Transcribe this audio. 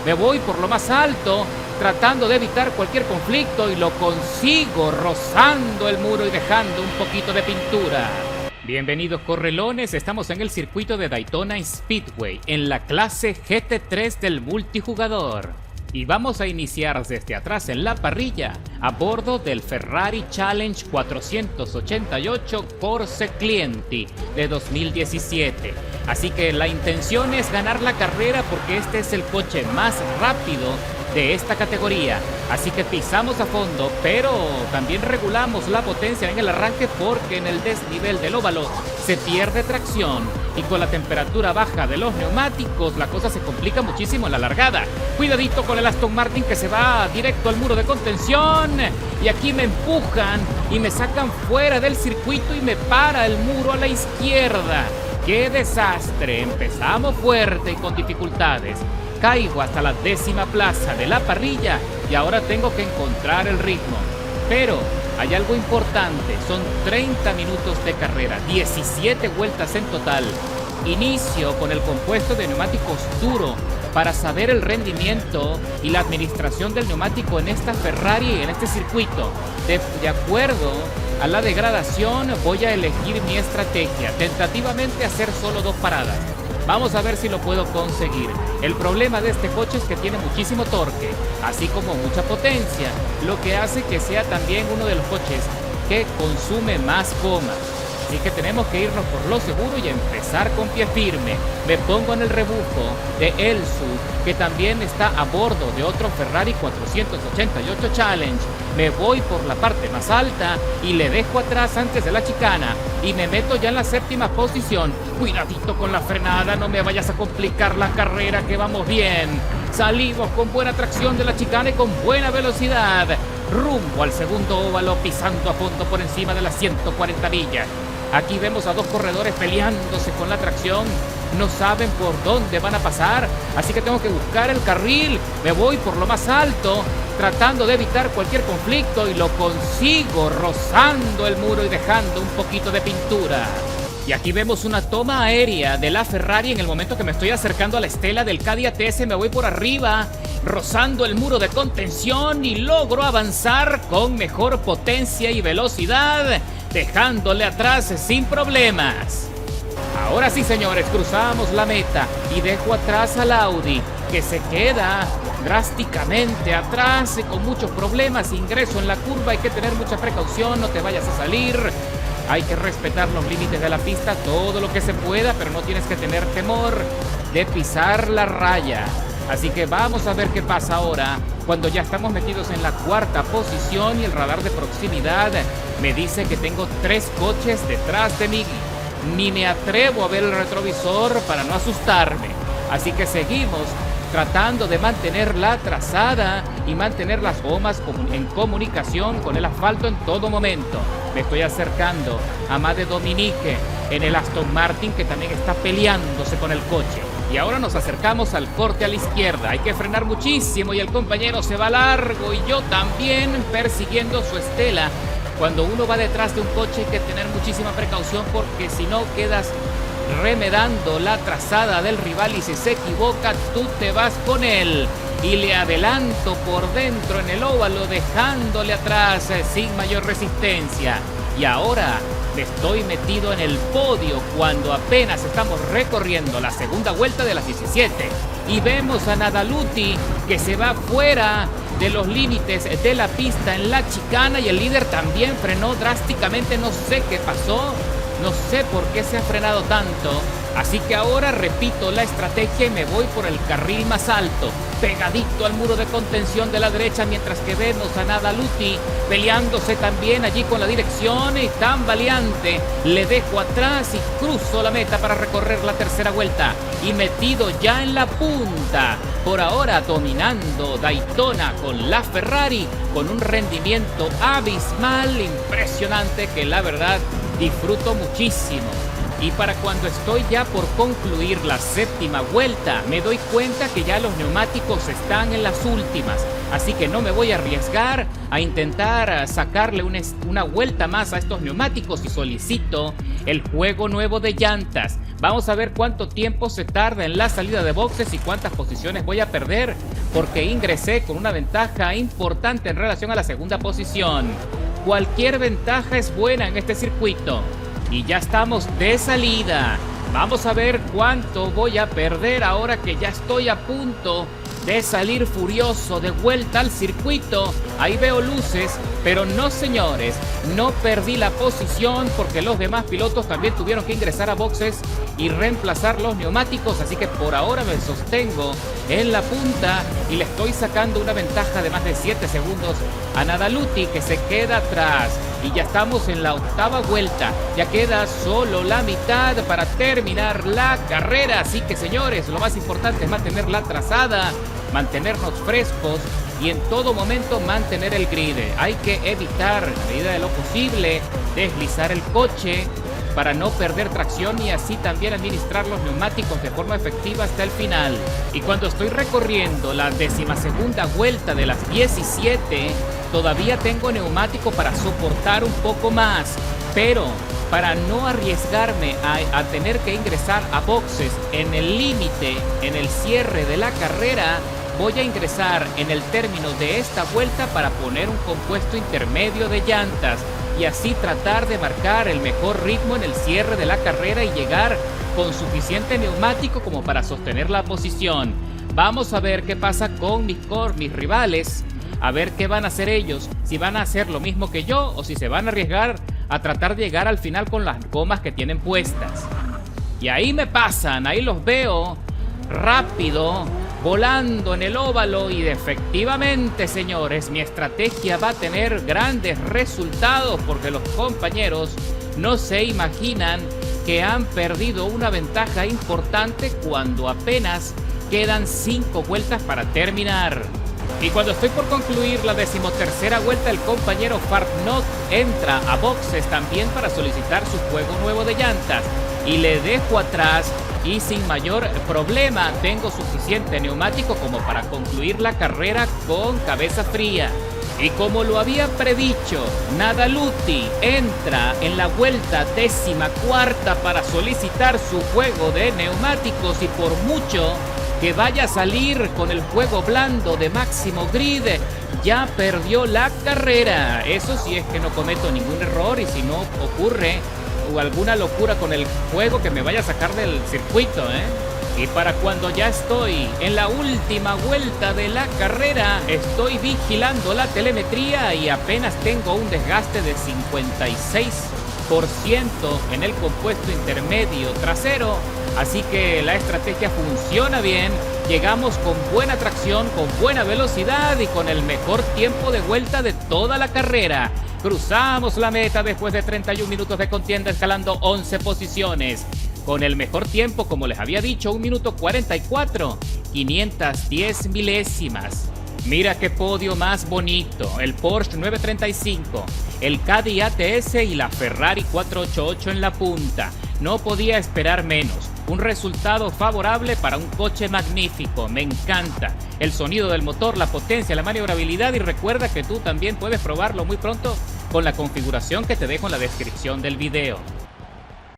Me voy por lo más alto, tratando de evitar cualquier conflicto y lo consigo rozando el muro y dejando un poquito de pintura. Bienvenidos correlones, estamos en el circuito de Daytona Speedway, en la clase GT3 del multijugador. Y vamos a iniciar desde atrás en la parrilla, a bordo del Ferrari Challenge 488 Corse Clienti de 2017. Así que la intención es ganar la carrera porque este es el coche más rápido de esta categoría. Así que pisamos a fondo, pero también regulamos la potencia en el arranque porque en el desnivel del óvalo se pierde tracción y con la temperatura baja de los neumáticos la cosa se complica muchísimo en la largada. Cuidadito con el Aston Martin que se va directo al muro de contención y aquí me empujan y me sacan fuera del circuito y me para el muro a la izquierda. ¡Qué desastre! Empezamos fuerte y con dificultades. Caigo hasta la 10ª plaza de la parrilla y ahora tengo que encontrar el ritmo. Pero hay algo importante, son 30 minutos de carrera, 17 vueltas en total. Inicio con el compuesto de neumáticos duro para saber el rendimiento y la administración del neumático en esta Ferrari y en este circuito. De acuerdo a la degradación voy a elegir mi estrategia, tentativamente hacer solo 2 paradas. Vamos a ver si lo puedo conseguir. El problema de este coche es que tiene muchísimo torque, así como mucha potencia, lo que hace que sea también uno de los coches que consume más goma. Así que tenemos que irnos por lo seguro y empezar con pie firme. Me pongo en el rebufo de Elsu, que también está a bordo de otro Ferrari 488 Challenge. Me voy por la parte más alta y le dejo atrás antes de la chicana y me meto ya en la 7ª posición. Cuidadito con la frenada, no me vayas a complicar la carrera, que vamos bien. Salimos con buena tracción de la chicana y con buena velocidad. Rumbo al segundo óvalo, pisando a fondo por encima de las 140 millas. Aquí vemos a 2 corredores peleándose con la tracción. No saben por dónde van a pasar, así que tengo que buscar el carril. Me voy por lo más alto, tratando de evitar cualquier conflicto y lo consigo rozando el muro y dejando un poquito de pintura. Y aquí vemos una toma aérea de la Ferrari en el momento que me estoy acercando a la estela del Caddy ATS. Me voy por arriba, rozando el muro de contención y logro avanzar con mejor potencia y velocidad, dejándole atrás sin problemas. Ahora sí, señores, cruzamos la meta y dejo atrás al Audi, que se queda drásticamente atrás con muchos problemas. Ingreso en la curva, hay que tener mucha precaución, no te vayas a salir. Hay que respetar los límites de la pista todo lo que se pueda, pero no tienes que tener temor de pisar la raya. Así que vamos a ver qué pasa ahora, cuando ya estamos metidos en la 4ª posición y el radar de proximidad me dice que tengo 3 coches detrás de mí. Ni me atrevo a ver el retrovisor para no asustarme. Así que seguimos tratando de mantener la trazada y mantener las gomas en comunicación con el asfalto en todo momento. Me estoy acercando a Made Dominique en el Aston Martin, que también está peleándose con el coche. Y ahora nos acercamos al corte a la izquierda. Hay que frenar muchísimo y el compañero se va largo y yo también persiguiendo su estela. Cuando uno va detrás de un coche hay que tener muchísima precaución porque si no quedas remedando la trazada del rival y si se equivoca tú te vas con él. Y le adelanto por dentro en el óvalo dejándole atrás sin mayor resistencia. Y ahora estoy metido en el podio cuando apenas estamos recorriendo la 2ª vuelta de las 17. Y vemos a Nadaluti que se va fuera de los límites de la pista en la chicana y el líder también frenó drásticamente. No sé qué pasó, no sé por qué se ha frenado tanto. Así que ahora repito la estrategia y me voy por el carril más alto, pegadito al muro de contención de la derecha, mientras que vemos a Nadaluti peleándose también allí con la dirección y tan valiente. Le dejo atrás y cruzo la meta para recorrer la 3ª vuelta y metido ya en la punta. Por ahora dominando Daytona con la Ferrari con un rendimiento abismal, impresionante, que la verdad disfruto muchísimo. Y para cuando estoy ya por concluir la 7ª vuelta, me doy cuenta que ya los neumáticos están en las últimas. Así que no me voy a arriesgar a intentar sacarle una vuelta más a estos neumáticos y solicito el juego nuevo de llantas. Vamos a ver cuánto tiempo se tarda en la salida de boxes y cuántas posiciones voy a perder. porque ingresé con una ventaja importante en relación a la segunda posición. Cualquier ventaja es buena en este circuito. Y ya estamos de salida. Vamos a ver cuánto voy a perder ahora que ya estoy a punto de salir furioso de vuelta al circuito. Ahí veo luces, pero no, señores, no perdí la posición porque los demás pilotos también tuvieron que ingresar a boxes y reemplazar los neumáticos, así que por ahora me sostengo en la punta y le estoy sacando una ventaja de más de 7 segundos a Nadaluti, que se queda atrás. Y ya estamos en la octava vuelta, ya queda solo la mitad para terminar la carrera, así que, señores, lo más importante es mantener la trazada, mantenernos frescos y en todo momento mantener el grid. Hay que evitar, a medida de lo posible, deslizar el coche para no perder tracción y así también administrar los neumáticos de forma efectiva hasta el final. Y cuando estoy recorriendo la 12ª vuelta de las 17, todavía tengo neumático para soportar un poco más, pero para no arriesgarme a tener que ingresar a boxes en el límite, en el cierre de la carrera, voy a ingresar en el término de esta vuelta para poner un compuesto intermedio de llantas y así tratar de marcar el mejor ritmo en el cierre de la carrera y llegar con suficiente neumático como para sostener la posición. Vamos a ver qué pasa con mis rivales, a ver qué van a hacer ellos, si van a hacer lo mismo que yo o si se van a arriesgar a tratar de llegar al final con las gomas que tienen puestas. Y ahí me pasan, ahí los veo rápido, volando en el óvalo y efectivamente, señores, mi estrategia va a tener grandes resultados porque los compañeros no se imaginan que han perdido una ventaja importante cuando apenas quedan 5 vueltas para terminar. Y cuando estoy por concluir la 13ª vuelta, el compañero Fartnot entra a boxes también para solicitar su juego nuevo de llantas y le dejo atrás y sin mayor problema tengo suficiente neumático como para concluir la carrera con cabeza fría. Y como lo había predicho, Nadaluti entra en la vuelta 14ª para solicitar su juego de neumáticos y por mucho que vaya a salir con el juego blando de máximo grid, ya perdió la carrera. Eso sí es que no cometo ningún error y si no ocurre o alguna locura con el juego que me vaya a sacar del circuito, Y para cuando ya estoy en la última vuelta de la carrera, estoy vigilando la telemetría y apenas tengo un desgaste de 56% en el compuesto intermedio trasero, así que la estrategia funciona bien. Llegamos con buena tracción, con buena velocidad y con el mejor tiempo de vuelta de toda la carrera. Cruzamos la meta después de 31 minutos de contienda, escalando 11 posiciones. Con el mejor tiempo, como les había dicho, 1 minuto 44, 510 milésimas. Mira qué podio más bonito, el Porsche 935, el Caddy ATS y la Ferrari 488 en la punta. No podía esperar menos. Un resultado favorable para un coche magnífico, me encanta. El sonido del motor, la potencia, la maniobrabilidad y recuerda que tú también puedes probarlo muy pronto con la configuración que te dejo en la descripción del video.